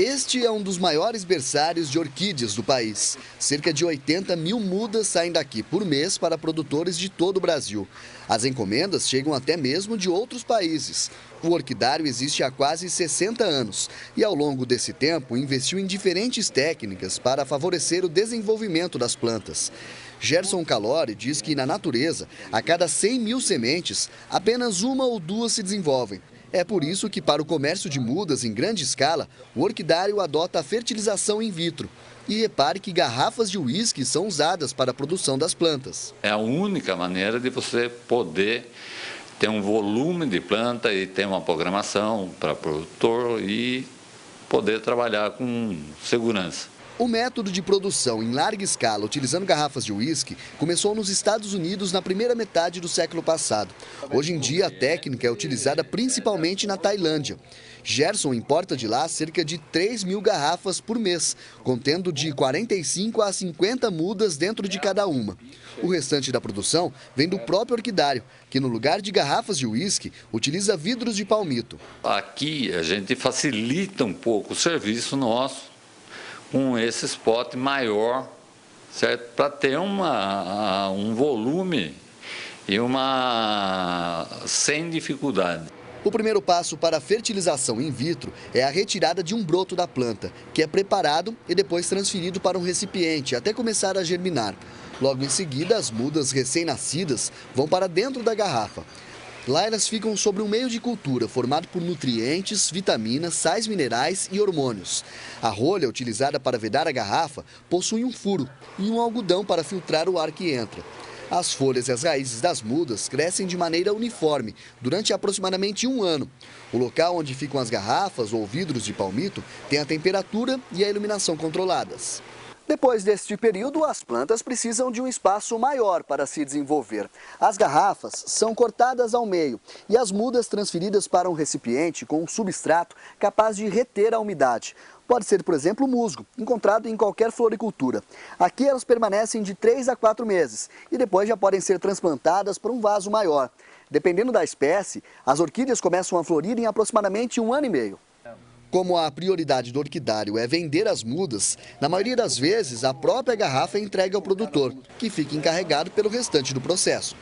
Este é um dos maiores berçários de orquídeas do país. Cerca de 80 mil mudas saem daqui por mês para produtores de todo o Brasil. As encomendas chegam até mesmo de outros países. O orquidário existe há quase 60 anos e, ao longo desse tempo, investiu em diferentes técnicas para favorecer o desenvolvimento das plantas. Gerson Calori diz que, na natureza, a cada 100 mil sementes, apenas uma ou duas se desenvolvem. É por isso que, para o comércio de mudas em grande escala, o orquidário adota a fertilização in vitro. E repare que garrafas de uísque são usadas para a produção das plantas. É a única maneira de você poder ter um volume de planta e ter uma programação para o produtor e poder trabalhar com segurança. O método de produção em larga escala, utilizando garrafas de uísque, começou nos Estados Unidos na primeira metade do século passado. Hoje em dia, a técnica é utilizada principalmente na Tailândia. Gerson importa de lá cerca de 3 mil garrafas por mês, contendo de 45 a 50 mudas dentro de cada uma. O restante da produção vem do próprio orquidário, que no lugar de garrafas de uísque, utiliza vidros de palmito. Aqui a gente facilita um pouco o serviço nosso, com esse spot maior, certo? Para ter um volume e sem dificuldade. O primeiro passo para a fertilização in vitro é a retirada de um broto da planta, que é preparado e depois transferido para um recipiente até começar a germinar. Logo em seguida, as mudas recém-nascidas vão para dentro da garrafa. Lá elas ficam sobre um meio de cultura formado por nutrientes, vitaminas, sais minerais e hormônios. A rolha utilizada para vedar a garrafa possui um furo e um algodão para filtrar o ar que entra. As folhas e as raízes das mudas crescem de maneira uniforme durante aproximadamente um ano. O local onde ficam as garrafas ou vidros de palmito tem a temperatura e a iluminação controladas. Depois deste período, as plantas precisam de um espaço maior para se desenvolver. As garrafas são cortadas ao meio e as mudas transferidas para um recipiente com um substrato capaz de reter a umidade. Pode ser, por exemplo, o musgo, encontrado em qualquer floricultura. Aqui elas permanecem de 3 a 4 meses e depois já podem ser transplantadas para um vaso maior. Dependendo da espécie, as orquídeas começam a florir em aproximadamente 1 ano e meio. Como a prioridade do orquidário é vender as mudas, na maioria das vezes a própria garrafa é entregue ao produtor, que fica encarregado pelo restante do processo.